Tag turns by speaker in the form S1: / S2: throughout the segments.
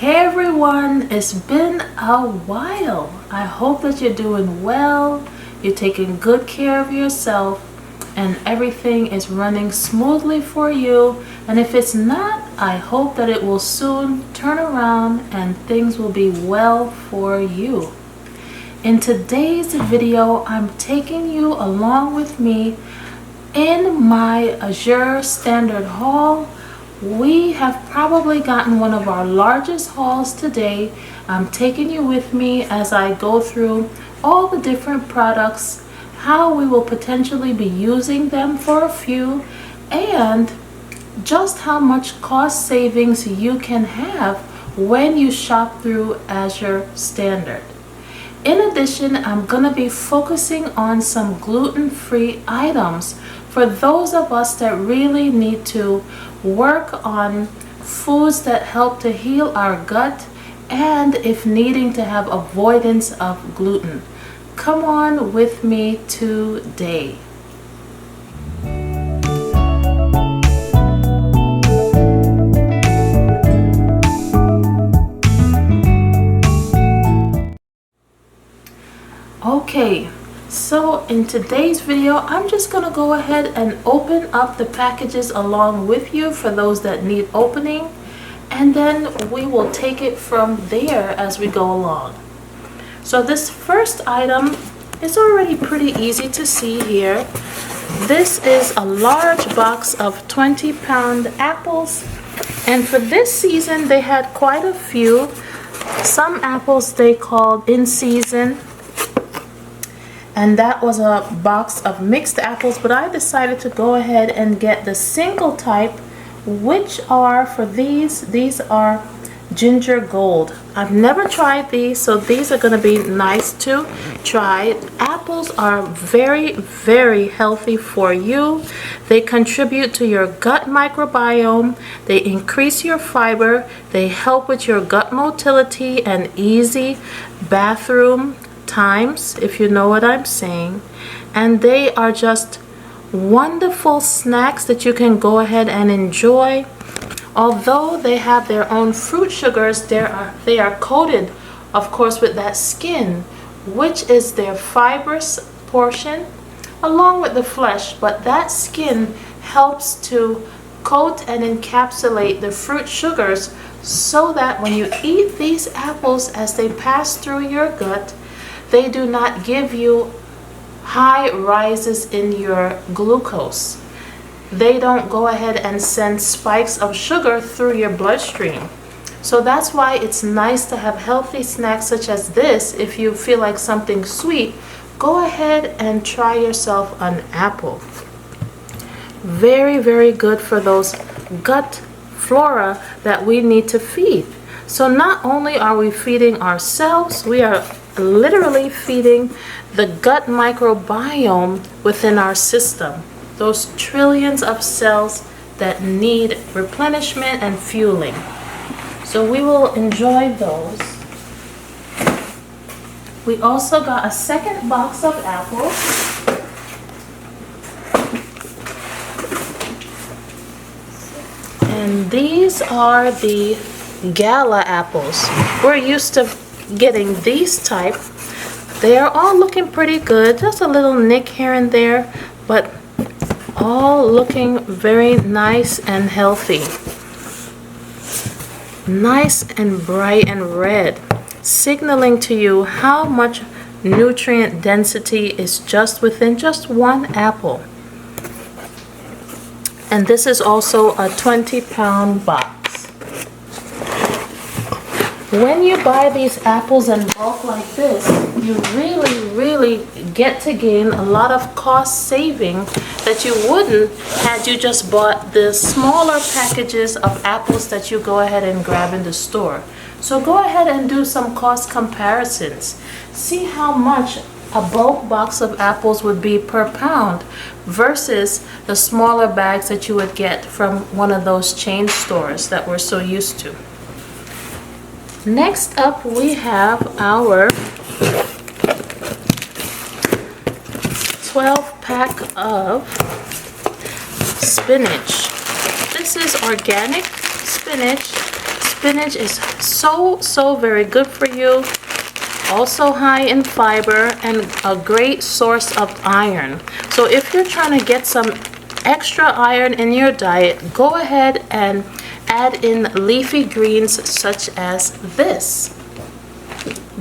S1: Hey everyone, it's been a while. I hope that you're doing well, you're taking good care of yourself, and everything is running smoothly for you. And if it's not, I hope that it will soon turn around and things will be well for you. In today's video, I'm taking you along with me in my Azure Standard Haul. We have probably gotten one of our largest hauls today. I'm taking you with me as I go through all the different products, how we will potentially be using them for a few, and just how much cost savings you can have when you shop through Azure Standard. In addition, I'm going to be focusing on some gluten-free items for those of us that really need to work on foods that help to heal our gut, and if needing to have avoidance of gluten. Come on with me today. Okay, so in today's video, I'm just going to go ahead and open up the packages along with you for those that need opening, and then we will take it from there as we go along. So this first item is already pretty easy to see here. This is a large box of 20-pound apples, and for this season they had quite a few. Some apples they called in season, and that was a box of mixed apples, but I decided to go ahead and get the single type, which are for these are ginger gold. I've never tried these, so these are going to be nice to try. Apples are very, very healthy for you. They contribute to your gut microbiome, they increase your fiber, they help with your gut motility and easy bathroom times, if you know what I'm saying. And they are just wonderful snacks that you can go ahead and enjoy. Although they have their own fruit sugars, they are coated, of course, with that skin, which is their fibrous portion along with the flesh, but that skin helps to coat and encapsulate the fruit sugars so that when you eat these apples as they pass through your gut, they do not give you high rises in your glucose. They don't go ahead and send spikes of sugar through your bloodstream. So that's why it's nice to have healthy snacks such as this. If you feel like something sweet, go ahead and try yourself an apple. Very, very good for those gut flora that we need to feed. So not only are we feeding ourselves, we are literally feeding the gut microbiome within our system, those trillions of cells that need replenishment and fueling. So we will enjoy those. We also got a second box of apples. And these are the Gala apples. We're used to getting these type. They are all looking pretty good, just a little nick here and there, but all looking very nice and healthy. Nice and bright and red, signaling to you how much nutrient density is just within just one apple. And this is also a 20-pound box. When you buy these apples in bulk like this, you really get to gain a lot of cost saving that you wouldn't had you just bought the smaller packages of apples that you go ahead and grab in the store. So go ahead and do some cost comparisons. See how much a bulk box of apples would be per pound versus the smaller bags that you would get from one of those chain stores that we're so used to. Next up, we have our 12-pack of spinach. This is organic spinach, spinach is so very good for you. Also high in fiber and a great source of iron. So if you're trying to get some extra iron in your diet, go ahead and add in leafy greens such as this.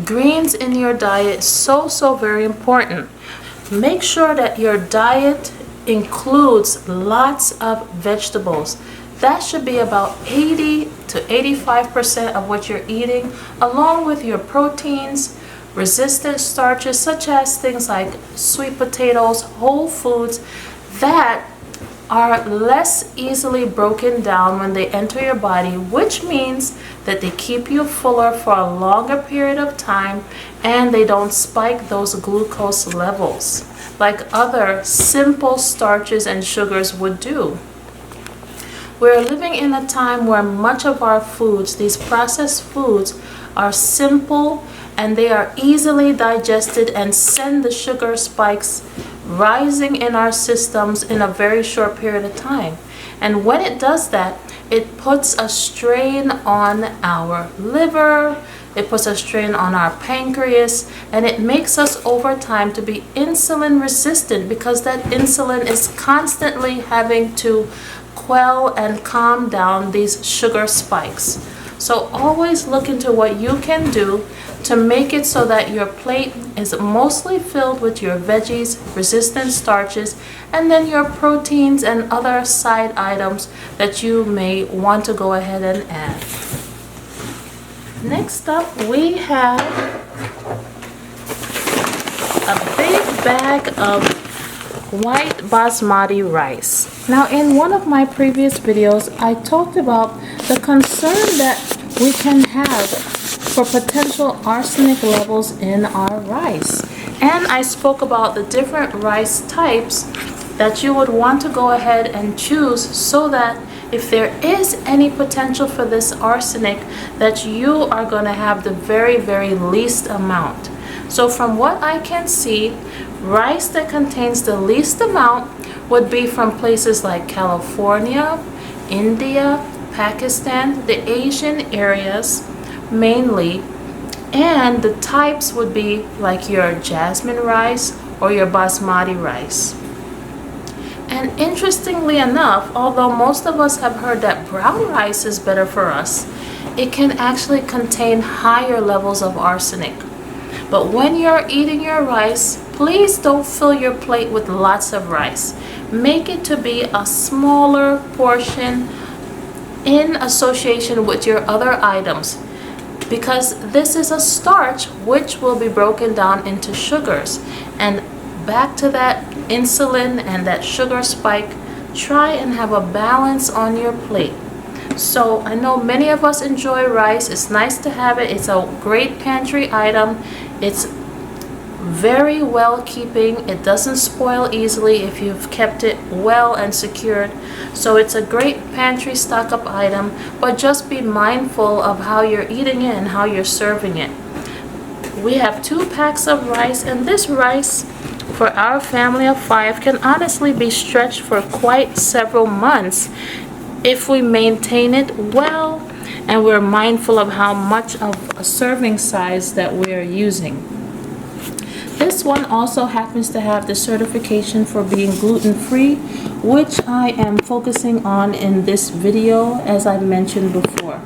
S1: Greens in your diet, so very important. Make sure that your diet includes lots of vegetables. That should be about 80 to 85% of what you're eating, along with your proteins, resistant starches such as things like sweet potatoes, whole foods that are less easily broken down when they enter your body, which means that they keep you fuller for a longer period of time and they don't spike those glucose levels like other simple starches and sugars would do. We're living in a time where much of our foods, these processed foods, are simple and they are easily digested and send the sugar spikes rising in our systems in a very short period of time. And when it does that, it puts a strain on our liver, it puts a strain on our pancreas, and it makes us over time to be insulin resistant because that insulin is constantly having to quell and calm down these sugar spikes. So always look into what you can do to make it so that your plate is mostly filled with your veggies, resistant starches, and then your proteins and other side items that you may want to go ahead and add. Next up, we have a big bag of white basmati rice. Now, in one of my previous videos, I talked about the concern that we can have for potential arsenic levels in our rice. And I spoke about the different rice types that you would want to go ahead and choose so that if there is any potential for this arsenic, that you are going to have the very least amount. So from what I can see, rice that contains the least amount would be from places like California, India, Pakistan, the Asian areas mainly, and the types would be like your jasmine rice or your basmati rice. And interestingly enough, although most of us have heard that brown rice is better for us, it can actually contain higher levels of arsenic. But when you're eating your rice, please don't fill your plate with lots of rice. Make it to be a smaller portion in association with your other items, because this is a starch which will be broken down into sugars. And back to that insulin and that sugar spike, try and have a balance on your plate. So I know many of us enjoy rice. It's nice to have it. It's a great pantry item. It's very well keeping. It doesn't spoil easily if you've kept it well and secured. So it's a great pantry stock up item, but just be mindful of how you're eating it and how you're serving it. We have 2 packs of rice, and this rice for our family of 5 can honestly be stretched for quite several months if we maintain it well and we're mindful of how much of a serving size that we're using. This one also happens to have the certification for being gluten-free, which I am focusing on in this video, as I mentioned before.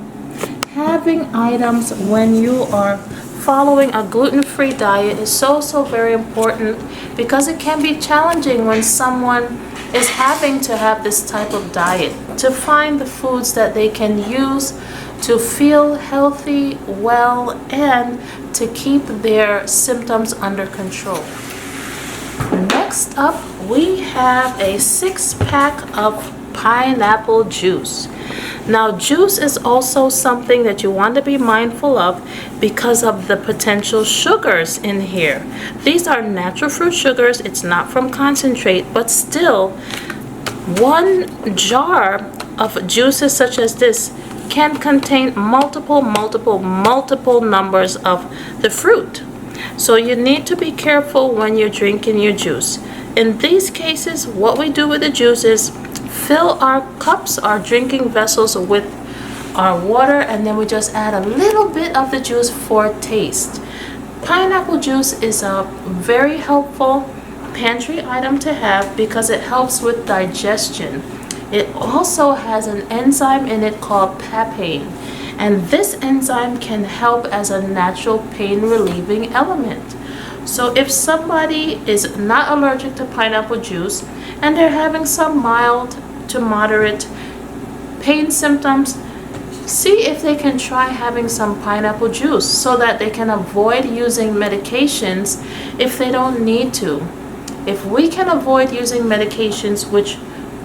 S1: Having items when you are following a gluten-free diet is so very important, because it can be challenging when someone is having to have this type of diet to find the foods that they can use to feel healthy, well, and to keep their symptoms under control. Next up, we have a 6-pack of pineapple juice. Now, juice is also something that you want to be mindful of because of the potential sugars in here. These are natural fruit sugars. It's not from concentrate, but still, 1 jar of juices such as this can contain multiple numbers of the fruit. So you need to be careful when you're drinking your juice. In these cases, what we do with the juice is fill our cups, our drinking vessels, with our water, and then we just add a little bit of the juice for taste. Pineapple juice is a very helpful pantry item to have because it helps with digestion. It also has an enzyme in it called papain, and this enzyme can help as a natural pain relieving element. So if somebody is not allergic to pineapple juice and they're having some mild to moderate pain symptoms, see if they can try having some pineapple juice so that they can avoid using medications if they don't need to. If we can avoid using medications which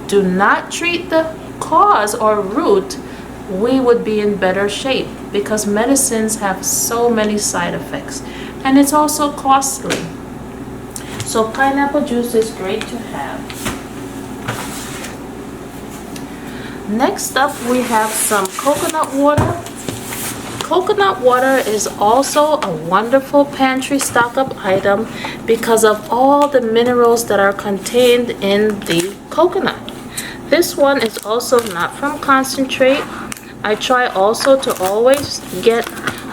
S1: do not treat the cause or root, we would be in better shape because medicines have so many side effects and it's also costly. So pineapple juice is great to have. Next up, we have some coconut water. Coconut water is also a wonderful pantry stock-up item because of all the minerals that are contained in the coconut. This one is also not from concentrate. I try also to always get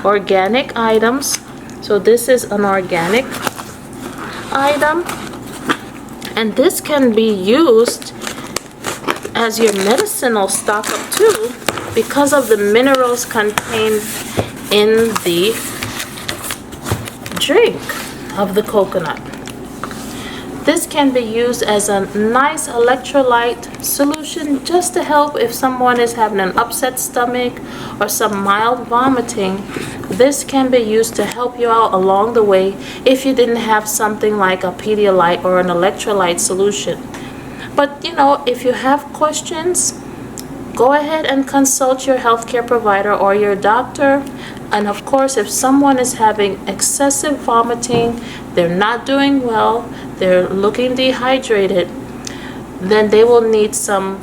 S1: organic items. So this is an organic item, and this can be used as your medicinal stock-up too because of the minerals contained in the drink of the coconut. This can be used as a nice electrolyte solution just to help if someone is having an upset stomach or some mild vomiting. This can be used to help you out along the way if you didn't have something like a Pedialyte or an electrolyte solution. But if you have questions, go ahead and consult your healthcare provider or your doctor. And of course, if someone is having excessive vomiting, they're not doing well, they're looking dehydrated, then they will need some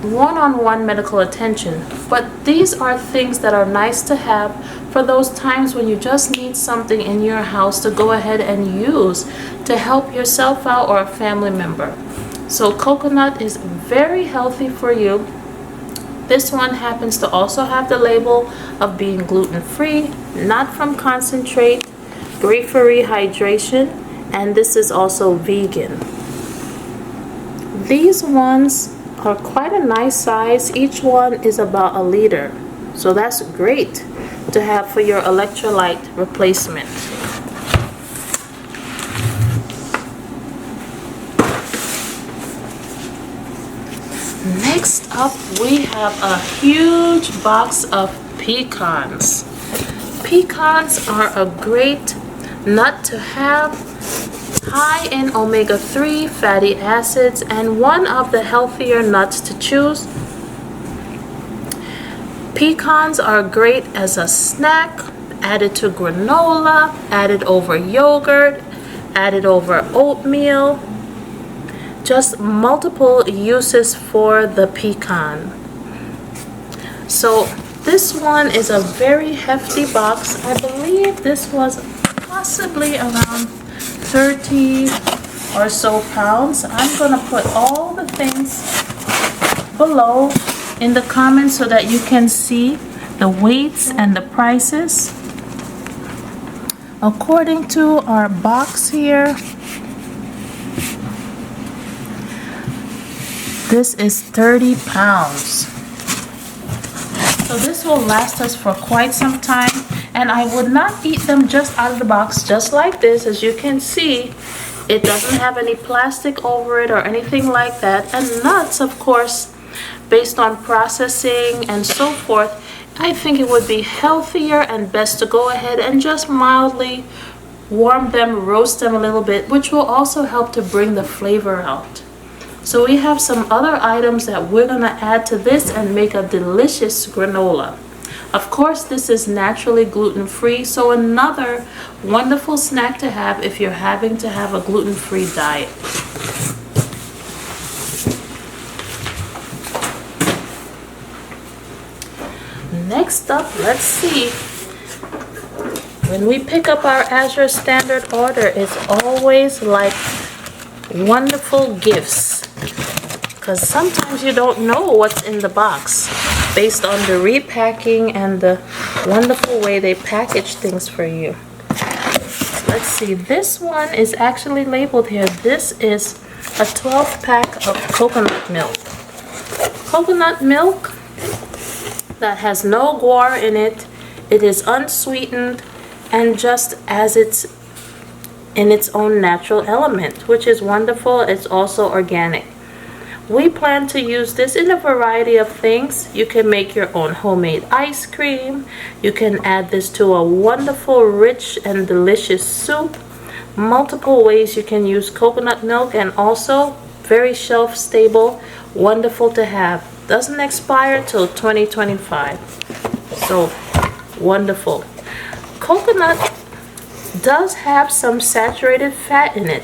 S1: one-on-one medical attention. But these are things that are nice to have for those times when you just need something in your house to go ahead and use to help yourself out or a family member. So coconut is very healthy for you. This one happens to also have the label of being gluten-free, not from concentrate, great for rehydration, and this is also vegan. These ones are quite a nice size. Each one is about 1 liter. So that's great to have for your electrolyte replacement. Next up, we have a huge box of pecans. Pecans are a great nut to have, high in omega-3 fatty acids and one of the healthier nuts to choose. Pecans are great as a snack, added to granola, added over yogurt, added over oatmeal. Just multiple uses for the pecan. So this one is a very hefty box. I believe this was possibly around 30 or so pounds. I'm going to put all the things below in the comments so that you can see the weights and the prices. According to our box here, this is 30 pounds. So this will last us for quite some time, and I would not eat them just out of the box, just like this. As you can see, it doesn't have any plastic over it or anything like that. And nuts, of course, based on processing and so forth, I think it would be healthier and best to go ahead and just mildly warm them, roast them a little bit, which will also help to bring the flavor out. So we have some other items that we're going to add to this and make a delicious granola. Of course, this is naturally gluten-free, so another wonderful snack to have if you're having to have a gluten-free diet. Next up, let's see. When we pick up our Azure Standard order, it's always like wonderful gifts, because sometimes you don't know what's in the box. based on the repacking and the wonderful way they package things for you. Let's see, this one is actually labeled here. This is a 12-pack of coconut milk. Coconut milk that has no guar in it. It is unsweetened and just as it's in its own natural element, which is wonderful. It's also organic. We plan to use this in a variety of things. You can make your own homemade ice cream. You can add this to a wonderful, rich, and delicious soup. Multiple ways you can use coconut milk, and also very shelf stable, wonderful to have. Doesn't expire till 2025. So wonderful. Coconut does have some saturated fat in it.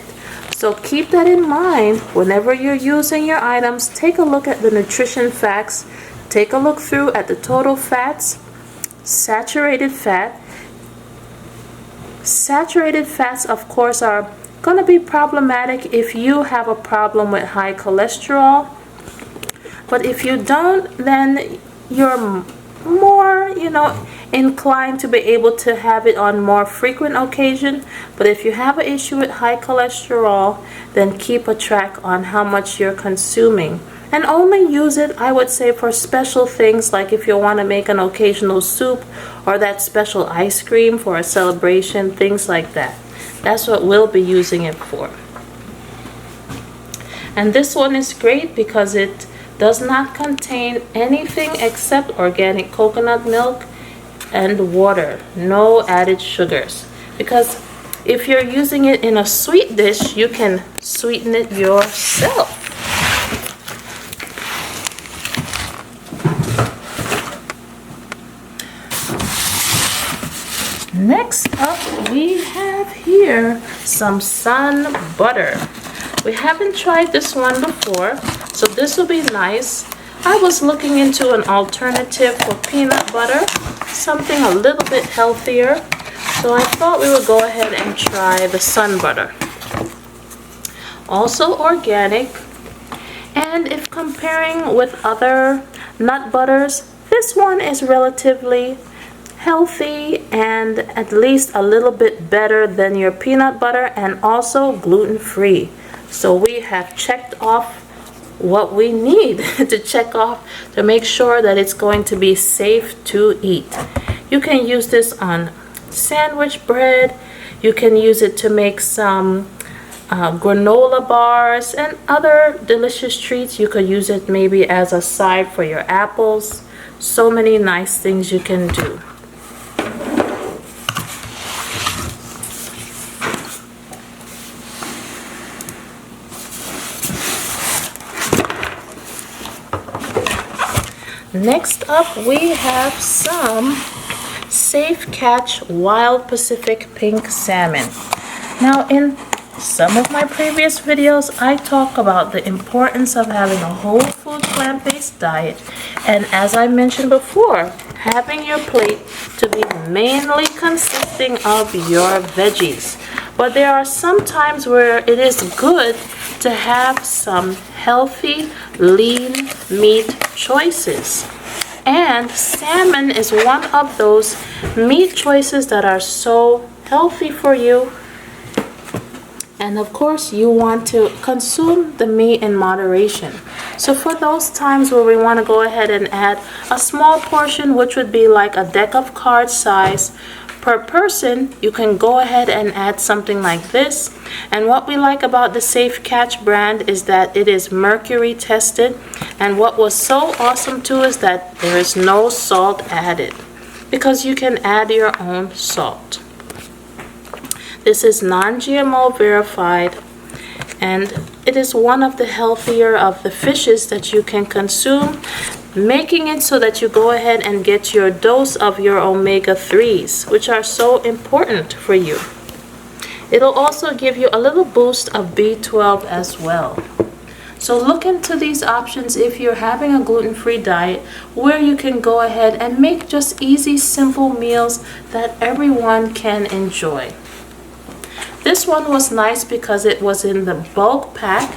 S1: So keep that in mind whenever you're using your items. Take a look at the nutrition facts. Take a look through at the total fats. Saturated fat. Saturated fats, of course, are going to be problematic if you have a problem with high cholesterol. But if you don't, then you're more, inclined to be able to have it on more frequent occasion. But if you have an issue with high cholesterol, then keep a track on how much you're consuming. And only use it, I would say, for special things, like if you want to make an occasional soup or that special ice cream for a celebration, things like that. That's what we'll be using it for. And this one is great because it does not contain anything except organic coconut milk and water. No added sugars. Because if you're using it in a sweet dish, you can sweeten it yourself. Next up, we have here some sun butter. We haven't tried this one before, so this will be nice. I was looking into an alternative for peanut butter, something a little bit healthier, so I thought we would go ahead and try the sun butter. Also organic, and if comparing with other nut butters, this one is relatively healthy and at least a little bit better than your peanut butter, and also gluten-free. So we have checked off what we need to check off to make sure that it's going to be safe to eat. You can use this on sandwich bread. You can use it to make some granola bars and other delicious treats. You could use it maybe as a side for your apples. So many nice things you can do. Next up, we have some Safe Catch Wild Pacific Pink Salmon. Now, in some of my previous videos, I talk about the importance of having a whole food plant-based diet, and as I mentioned before, having your plate to be mainly consisting of your veggies. But there are some times where it is good to have some healthy, lean meat choices. And salmon is one of those meat choices that are so healthy for you. And of course, you want to consume the meat in moderation. So for those times where we want to go ahead and add a small portion, which would be like a deck of cards size per person, you can go ahead and add something like this. And what we like about the Safe Catch brand is that it is mercury tested. And what was so awesome too is that there is no salt added, because you can add your own salt. This is non-GMO verified, and it is one of the healthier of the fishes that you can consume, making it so that you go ahead and get your dose of your omega-3s, which are so important for you. It'll also give you a little boost of B12 as well. So look into these options if you're having a gluten-free diet, where you can go ahead and make just easy, simple meals that everyone can enjoy. This one was nice because it was in the bulk pack,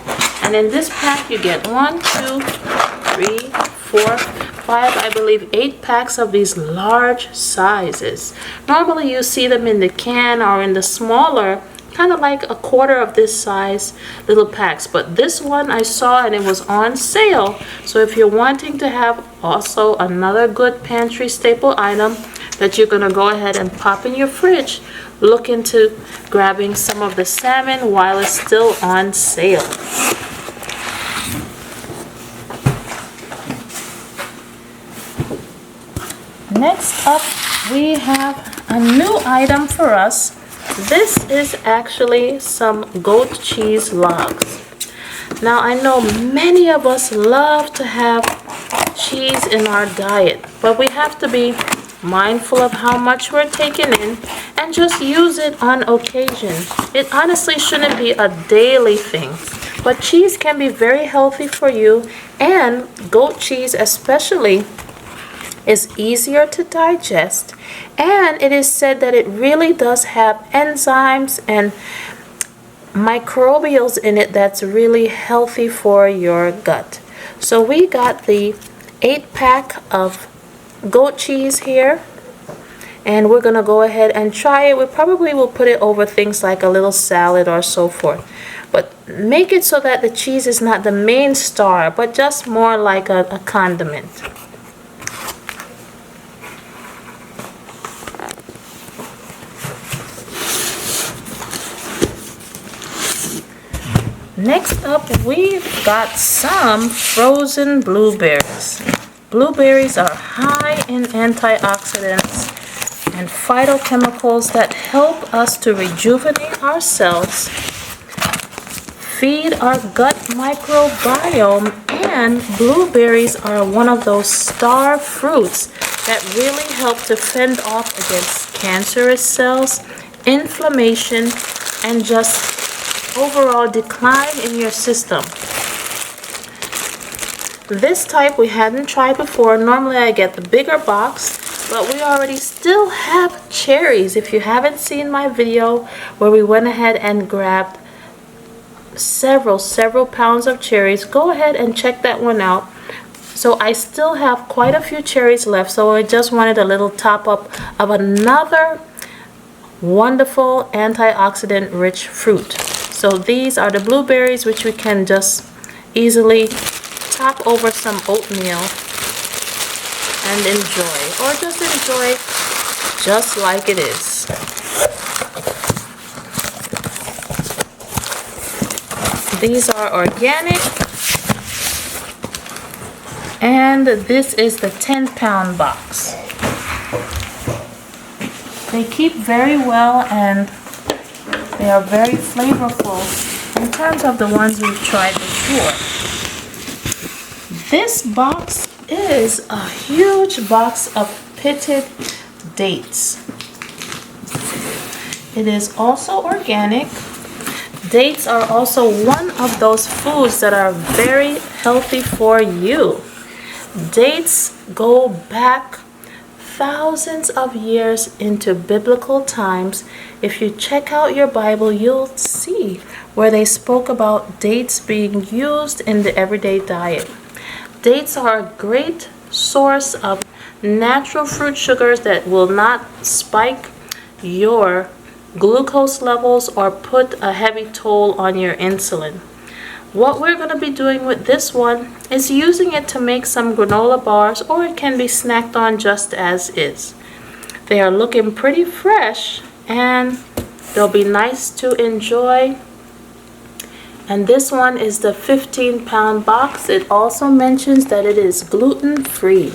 S1: and in this pack you get 1, 2, 3, 4, 5, I believe 8 packs of these large sizes. Normally you see them in the can or in the smaller, kind of like a quarter of this size little packs, but this one I saw and it was on sale. So if you're wanting to have also another good pantry staple item that you're gonna go ahead and pop in your fridge, look into grabbing some of the salmon while it's still on sale. Next up, we have a new item for us. This is actually some goat cheese logs. Now I know many of us love to have cheese in our diet, but we have to be mindful of how much we're taking in and just use it on occasion. It honestly shouldn't be a daily thing, but cheese can be very healthy for you, and goat cheese especially is easier to digest, and it is said that it really does have enzymes and microbials in it that's really healthy for your gut. So we got the 8-pack of goat cheese here, and we're gonna go ahead and try it. We probably will put it over things like a little salad or so forth, but make it so that the cheese is not the main star, but just more like a condiment. Next up, we've got some frozen blueberries. Blueberries are high in antioxidants and phytochemicals that help us to rejuvenate our cells, feed our gut microbiome, and blueberries are one of those star fruits that really help to fend off against cancerous cells, inflammation, and just overall decline in your system. This type we hadn't tried before. Normally I get the bigger box, but we already still have cherries. If you haven't seen my video where we went ahead and grabbed several pounds of cherries, go ahead and check that one out. So I still have quite a few cherries left, so I just wanted a little top up of another wonderful antioxidant rich fruit. So these are the blueberries, which we can just easily top over some oatmeal and enjoy, or just enjoy just like it is. These are organic, and this is the 10-pound box. They keep very well, and they are very flavorful in terms of the ones we've tried before. This box is a huge box of pitted dates. It is also organic. Dates are also one of those foods that are very healthy for you. Dates go back thousands of years into biblical times. If you check out your Bible, you'll see where they spoke about dates being used in the everyday diet. Dates are a great source of natural fruit sugars that will not spike your glucose levels or put a heavy toll on your insulin. What we're going to be doing with this one is using it to make some granola bars, or it can be snacked on just as is. They are looking pretty fresh and they'll be nice to enjoy. And this one is the 15-pound box. It also mentions that it is gluten-free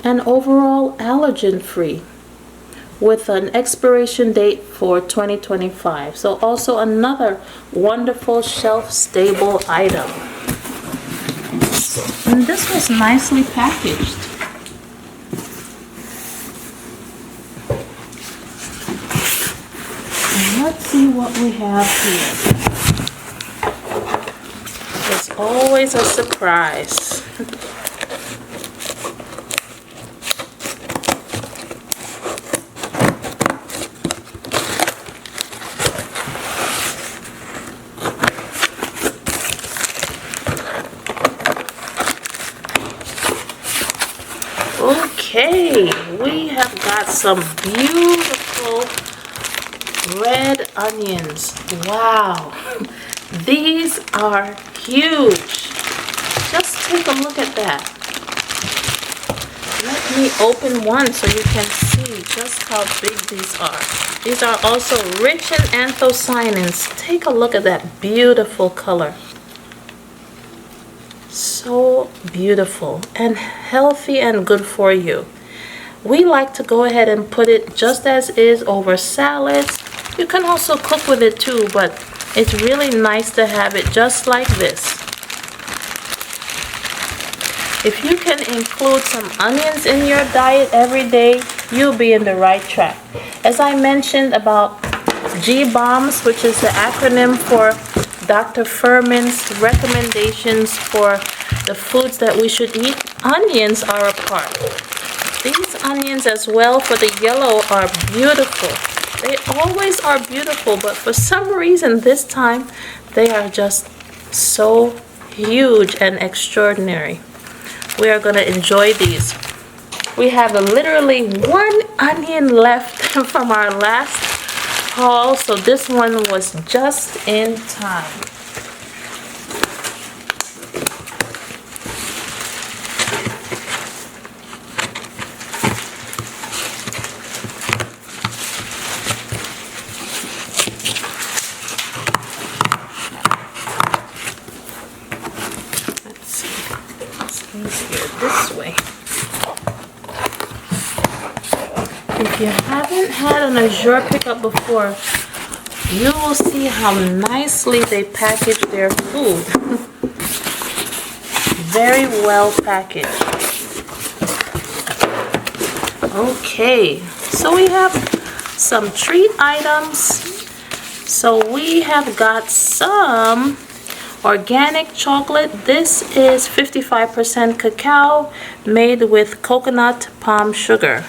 S1: and overall allergen-free, with an expiration date for 2025. So also another wonderful shelf-stable item. And this was nicely packaged. And let's see what we have here. It's always a surprise. got some beautiful red onions. Wow, these are huge. Just take a look at that. Let me open one so you can see just how big these are. These are also rich in anthocyanins. Take a look at that beautiful color. So beautiful and healthy and good for you. We like to go ahead and put it just as is over salads. You can also cook with it too, but it's really nice to have it just like this. If you can include some onions in your diet every day, you'll be in the right track. As I mentioned about G-BOMBS, which is the acronym for Dr. Furman's recommendations for the foods that we should eat, onions are a part. These onions as well for the yellow are beautiful. They always are beautiful, but for some reason this time they are just so huge and extraordinary. We are going to enjoy these. We have literally one onion left from our last haul, so this one was just in time. This way. If you haven't had an Azure pickup before, you will see how nicely they package their food. Very well packaged. Okay, so we have some treat items. So we have got some organic chocolate. This is 55% cacao made with coconut palm sugar.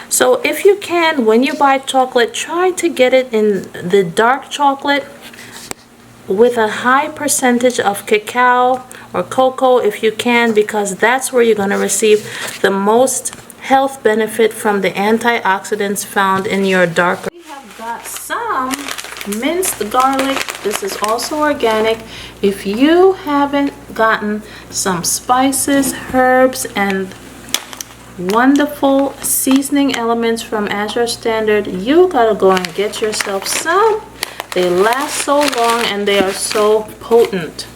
S1: So if you can, when you buy chocolate, try to get it in the dark chocolate with a high percentage of cacao or cocoa if you can, because that's where you're going to receive the most health benefit from the antioxidants found in your darker. We have got some minced garlic. This is also organic. If you haven't gotten some spices, herbs, and wonderful seasoning elements from Azure Standard, you gotta go and get yourself some. They last so long and they are so potent.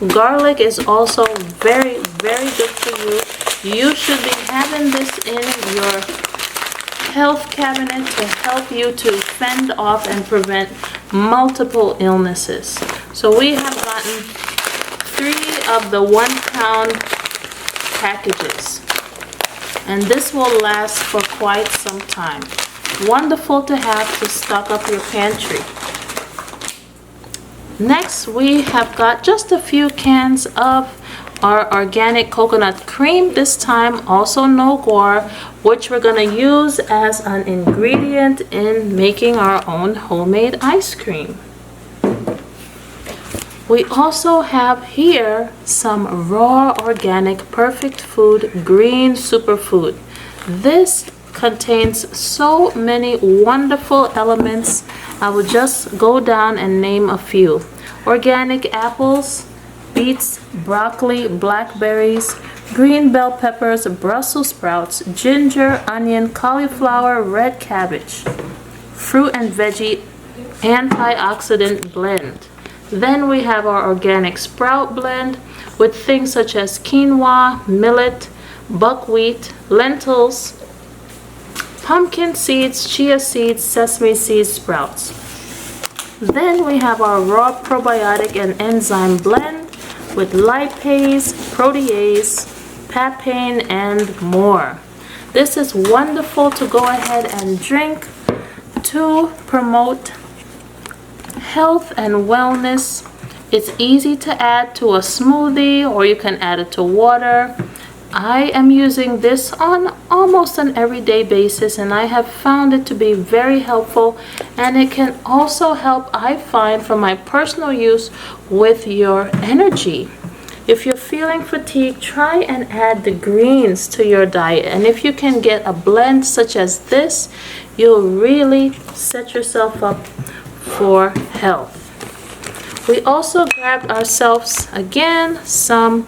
S1: Garlic is also very, very good for you. You should be having this in your health cabinet to help you to fend off and prevent multiple illnesses. So we have gotten 3 of the 1 pound packages, and this will last for quite some time. Wonderful to have to stock up your pantry. Next, we have got just a few cans of our organic coconut cream, this time also no guar, which we're going to use as an ingredient in making our own homemade ice cream. We also have here some raw organic perfect food green superfood. This contains so many wonderful elements. I will just go down and name a few. Organic apples, beets, broccoli, blackberries, green bell peppers, Brussels sprouts, ginger, onion, cauliflower, red cabbage, fruit and veggie antioxidant blend. Then we have our organic sprout blend with things such as quinoa, millet, buckwheat, lentils, pumpkin seeds, chia seeds, sesame seeds, sprouts. Then we have our raw probiotic and enzyme blend with lipase, protease, papain, and more. This is wonderful to go ahead and drink to promote health and wellness. It's easy to add to a smoothie, or you can add it to water. I am using this on almost an everyday basis, and I have found it to be very helpful, and it can also help, I find, for my personal use with your energy. If you're feeling fatigued, try and add the greens to your diet. And if you can get a blend such as this, you'll really set yourself up for health. We also grabbed ourselves again some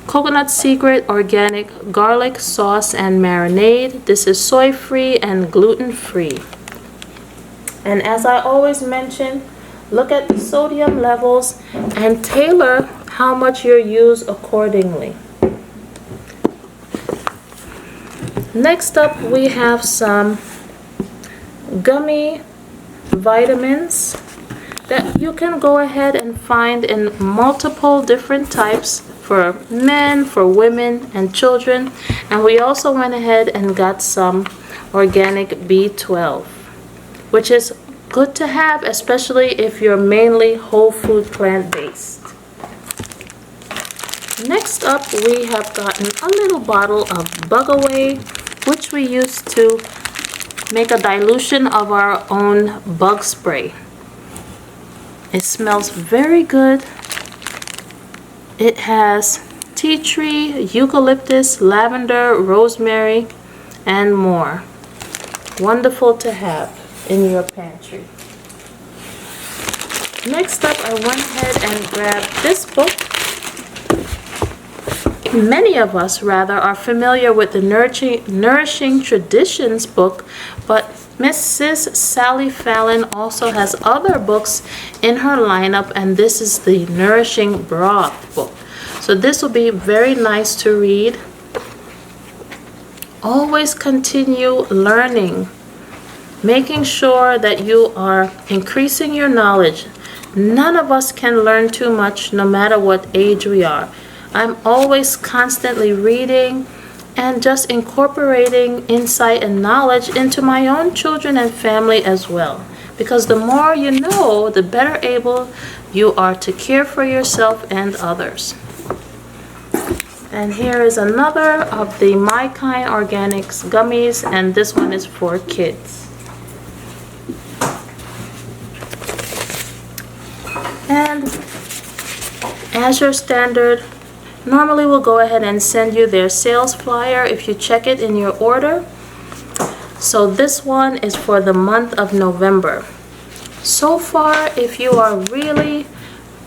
S1: Coconut Secret organic garlic sauce and marinade. This is soy free and gluten free. And as I always mention, look at the sodium levels and tailor how much you use accordingly. Next up, we have some gummy vitamins that you can go ahead and find in multiple different types for men, for women, and children. And we also went ahead and got some organic B12, which is good to have, especially if you're mainly whole food plant-based. Next up, we have gotten a little bottle of Bug Away, which we use to make a dilution of our own bug spray. It smells very good. It has tea tree, eucalyptus, lavender, rosemary, and more. Wonderful to have in your pantry. Next up, I went ahead and grabbed this book. Many of us, rather, are familiar with the Nourishing Traditions book, but Mrs. Sally Fallon also has other books in her lineup, and this is the Nourishing Broth book. So this will be very nice to read. Always continue learning, making sure that you are increasing your knowledge. None of us can learn too much no matter what age we are. I'm always constantly reading and just incorporating insight and knowledge into my own children and family as well. Because the more you know, the better able you are to care for yourself and others. And here is another of the My Kind Organics gummies, and this one is for kids. And Azure Standard normally we'll go ahead and send you their sales flyer if you check it in your order. So this one is for the month of November. So far, if you are really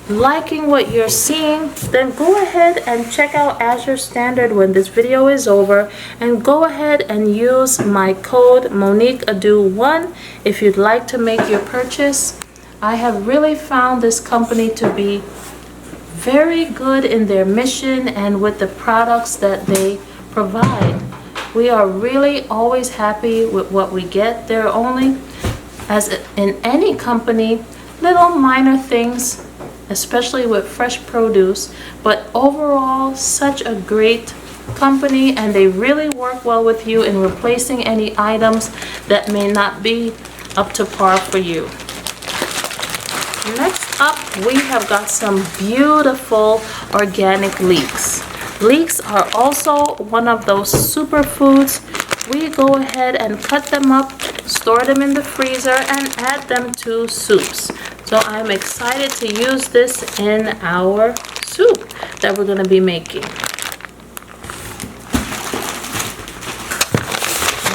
S1: liking what you're seeing, then go ahead and check out Azure Standard when this video is over, and go ahead and use my code MoniqueAdu1 if you'd like to make your purchase. I have really found this company to be very good in their mission and with the products that they provide. We are really always happy with what we get. There are only, as in any company, little minor things, especially with fresh produce, but overall such a great company, and they really work well with you in replacing any items that may not be up to par for you. Next up, we have got some beautiful organic leeks. Leeks are also one of those superfoods. We go ahead and cut them up, store them in the freezer, and add them to soups. So I'm excited to use this in our soup that we're going to be making.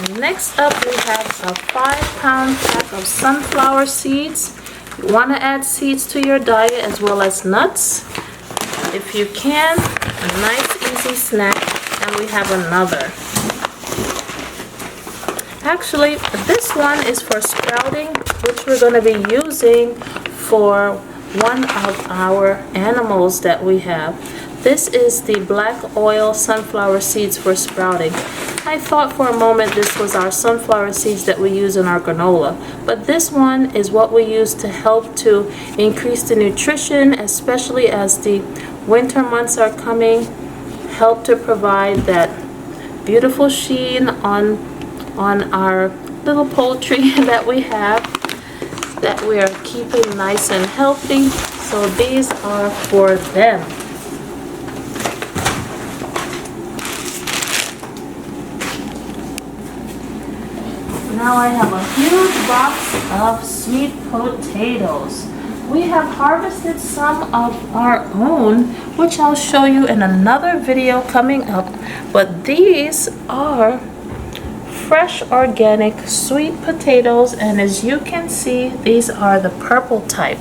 S1: And next up, we have a 5-pound pack of sunflower seeds. You want to add seeds to your diet as well as nuts. If you can, a nice easy snack. And we have another. Actually, this one is for sprouting, which we're going to be using for one of our animals that we have. This is the black oil sunflower seeds for sprouting. I thought for a moment this was our sunflower seeds that we use in our granola, but this one is what we use to help to increase the nutrition, especially as the winter months are coming, help to provide that beautiful sheen on our little poultry that we have, that we are keeping nice and healthy. So these are for them. Now I have a huge box of sweet potatoes. We have harvested some of our own, which I'll show you in another video coming up. But these are fresh organic sweet potatoes, and as you can see, these are the purple type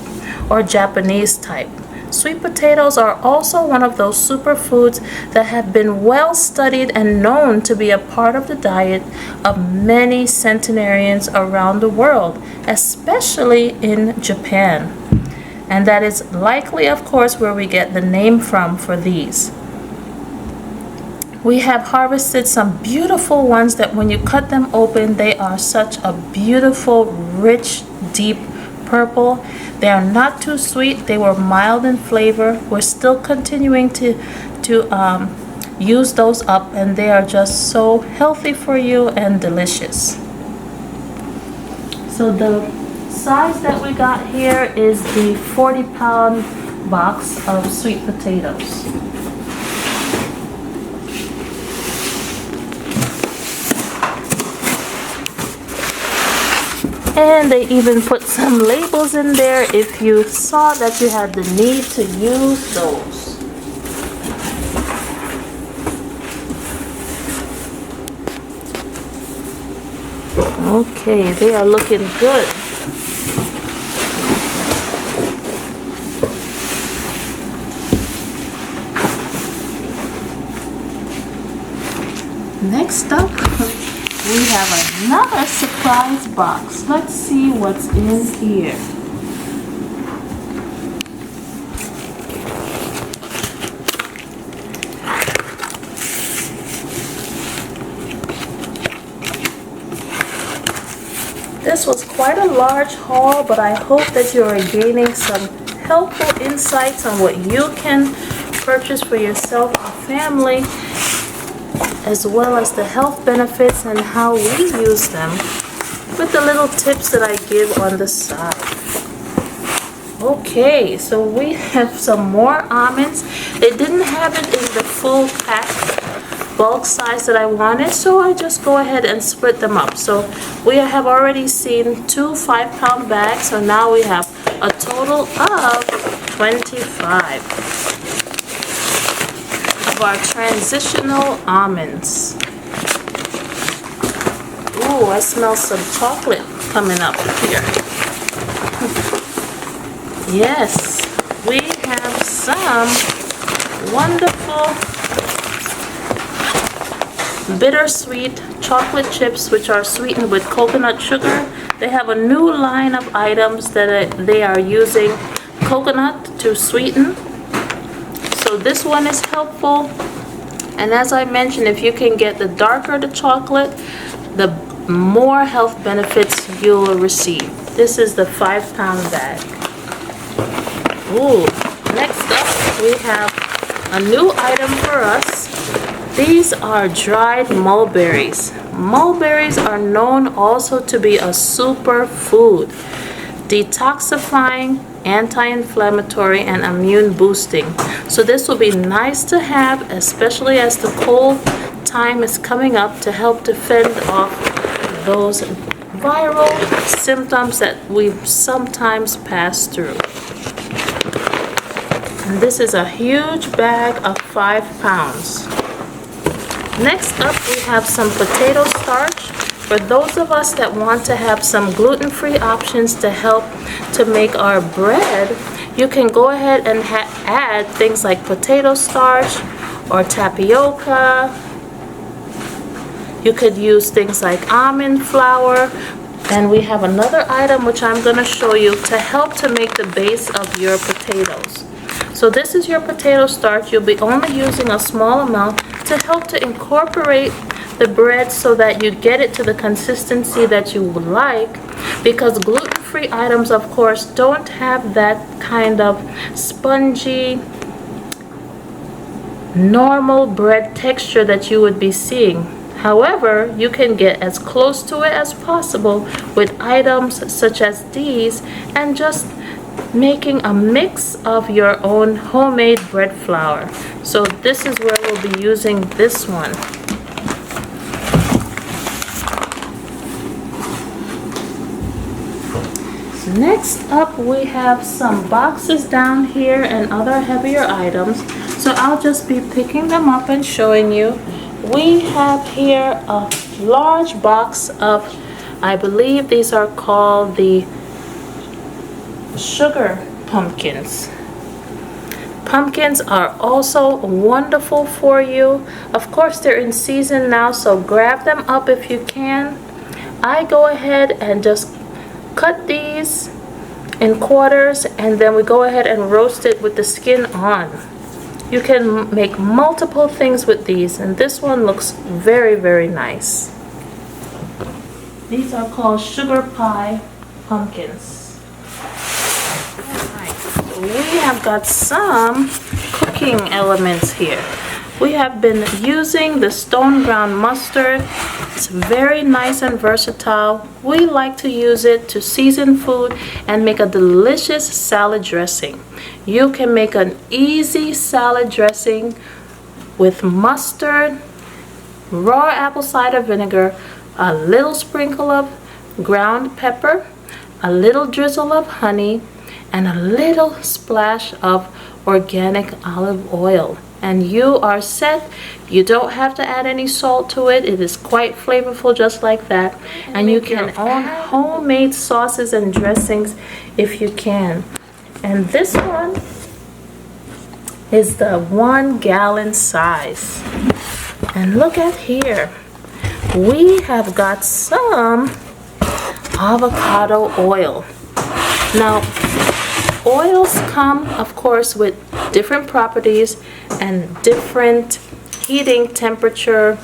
S1: or Japanese type. Sweet potatoes are also one of those superfoods that have been well studied and known to be a part of the diet of many centenarians around the world, especially in Japan. And that is likely, of course, where we get the name from for these. We have harvested some beautiful ones that when you cut them open, they are such a beautiful, rich, deep purple. They are not too sweet. They were mild in flavor. We're still continuing to use those up, and they are just so healthy for you and delicious. So the size that we got here is the 40-pound box of sweet potatoes. And they even put some labels in there if you saw that you had the need to use those. Okay, they are looking good. Next up, we have another surprise box. Let's see what's in here. This was quite a large haul, but I hope that you are gaining some helpful insights on what you can purchase for yourself or family, as well as the health benefits and how we use them, with the little tips that I give on the side. Okay, so we have some more almonds. They didn't have it in the full pack bulk size that I wanted, so I just go ahead and split them up. So we have already seen 2 5-pound bags, so now we have a total of 25 of our transitional almonds. Ooh, I smell some chocolate coming up here. Yes, we have some wonderful bittersweet chocolate chips, which are sweetened with coconut sugar. They have a new line of items that they are using coconut to sweeten. So this one is helpful, and as I mentioned, if you can get the darker the chocolate, the more health benefits you will receive. This is the 5-pound bag. Ooh, next up we have a new item for us. These are dried mulberries. Mulberries are known also to be a superfood, detoxifying, anti-inflammatory, and immune boosting. So this will be nice to have, especially as the cold time is coming up, to help to fend off those viral symptoms that we sometimes pass through. And this is a huge bag of 5 pounds. Next up, we have some potato starch. For those of us that want to have some gluten-free options to help to make our bread, you can go ahead and add things like potato starch or tapioca. You could use things like almond flour. And we have another item which I'm going to show you to help to make the base of your potatoes. So this is your potato starch. You'll be only using a small amount to help to incorporate the bread so that you get it to the consistency that you would like, because gluten-free items, of course, don't have that kind of spongy, normal bread texture that you would be seeing. However, you can get as close to it as possible with items such as these, and just making a mix of your own homemade bread flour. So this is where we'll be using this one. So Next up, we have some boxes down here and other heavier items. So I'll just be picking them up and showing you. We have here a large box of, I believe these are called the sugar pumpkins. Pumpkins are also wonderful for you. Of course, they're in season now, so grab them up if you can. I go ahead and just cut these in quarters, and then we go ahead and roast it with the skin on. You can make multiple things with these, and this one looks very, very nice. These are called sugar pie pumpkins. Alright, so we have got some cooking elements here. We have been using the stone ground mustard. It's very nice and versatile. We like to use it to season food and make a delicious salad dressing. You can make an easy salad dressing with mustard, raw apple cider vinegar, a little sprinkle of ground pepper, a little drizzle of honey, and a little splash of organic olive oil. And you are set. You don't have to add any salt to it. It is quite flavorful just like that. And you can own homemade sauces and dressings if you can. And this one is the 1 gallon size. And look at here. We have got some avocado oil. Now, oils come, of course, with different properties and different heating temperature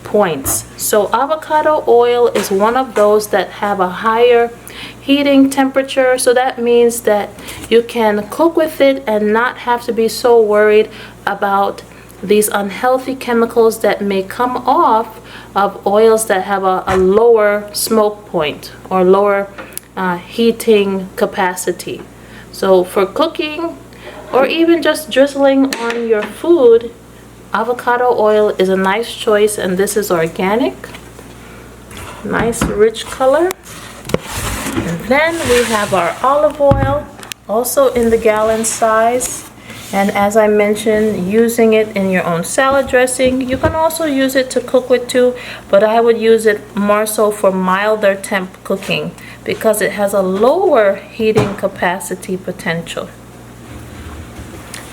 S1: points. So avocado oil is one of those that have a higher heating temperature, so that means that you can cook with it and not have to be so worried about these unhealthy chemicals that may come off of oils that have a lower smoke point or lower heating capacity. So for cooking or even just drizzling on your food, avocado oil is a nice choice, and this is organic. Nice rich color. And then we have our olive oil, also in the gallon size. And as I mentioned, using it in your own salad dressing. You can also use it to cook with too, but I would use it more so for milder temp cooking because it has a lower heating capacity potential.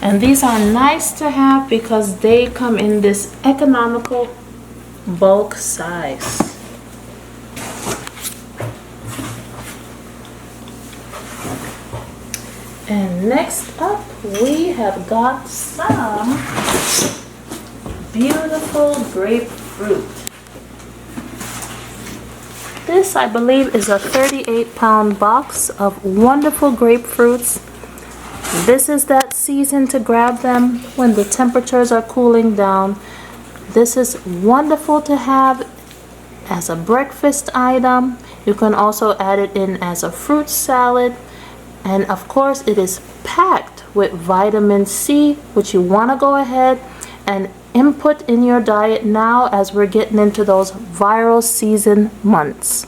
S1: And these are nice to have because they come in this economical bulk size. And next up, we have got some beautiful grapefruit. This, I believe, is a 38-pound box of wonderful grapefruits. This is that season to grab them when the temperatures are cooling down. This is wonderful to have as a breakfast item. You can also add it in as a fruit salad. And of course, it is packed with vitamin C, which you want to go ahead and input in your diet now as we're getting into those viral season months.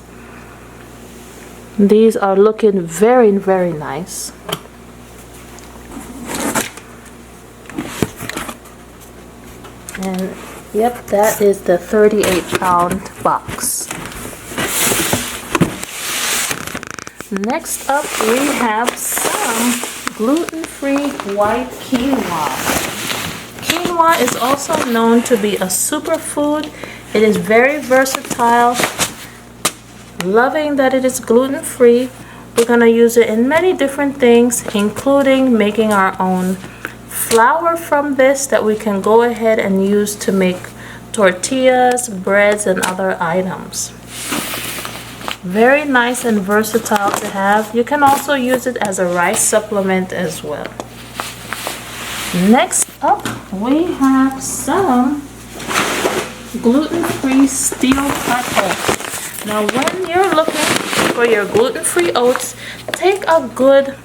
S1: These are looking very, very nice. And yep, that is the 38-pound box. Next up, we have some gluten-free white quinoa. Quinoa is also known to be a superfood. It is very versatile. Loving that it is gluten-free. We're going to use it in many different things, including making our own flour from this that we can go ahead and use to make tortillas, breads, and other items. Very nice and versatile to have. You can also use it as a rice supplement as well. Next up, we have some gluten-free steel cut oats. Now, when you're looking for your gluten-free oats, take a good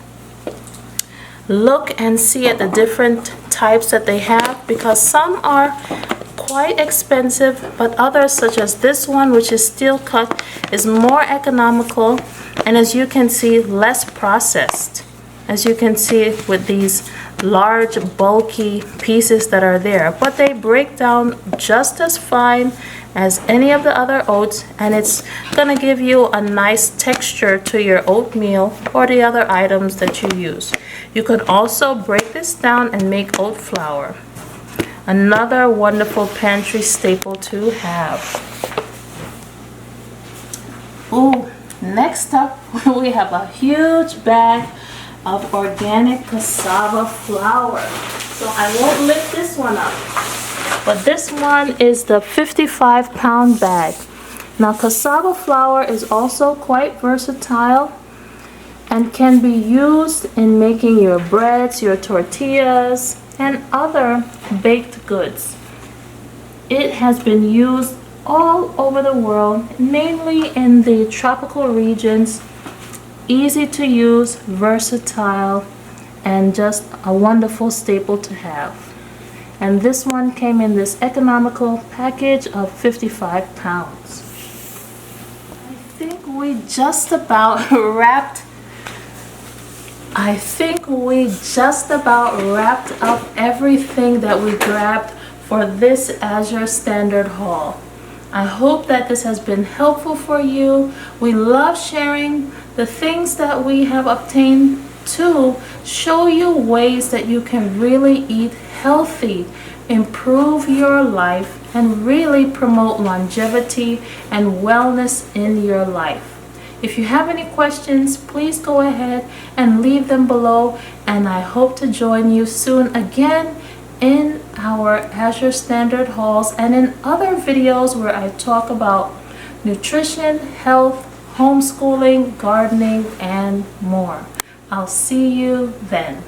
S1: look and see at the different types that they have, because some are quite expensive, but others such as this one, which is steel cut, is more economical, and as you can see, less processed. As you can see with these large bulky pieces that are there, but they break down just as fine as any of the other oats, and it's gonna give you a nice texture to your oatmeal or the other items that you use. You could also break this down and make oat flour. Another wonderful pantry staple to have. Ooh, next up we have a huge bag of organic cassava flour. So I won't lift this one up, but this one is the 55-pound bag. Now cassava flour is also quite versatile and can be used in making your breads, your tortillas, and other baked goods. It has been used all over the world, mainly in the tropical regions. Easy to use, versatile, and just a wonderful staple to have. And this one came in this economical package of 55 pounds. I think we just about wrapped up everything that we grabbed for this Azure Standard Haul. I hope that this has been helpful for you. We love sharing the things that we have obtained to show you ways that you can really eat healthy, improve your life, and really promote longevity and wellness in your life. If you have any questions, please go ahead and leave them below, and I hope to join you soon again in our Azure Standard hauls and in other videos where I talk about nutrition, health, homeschooling, gardening, and more. I'll see you then.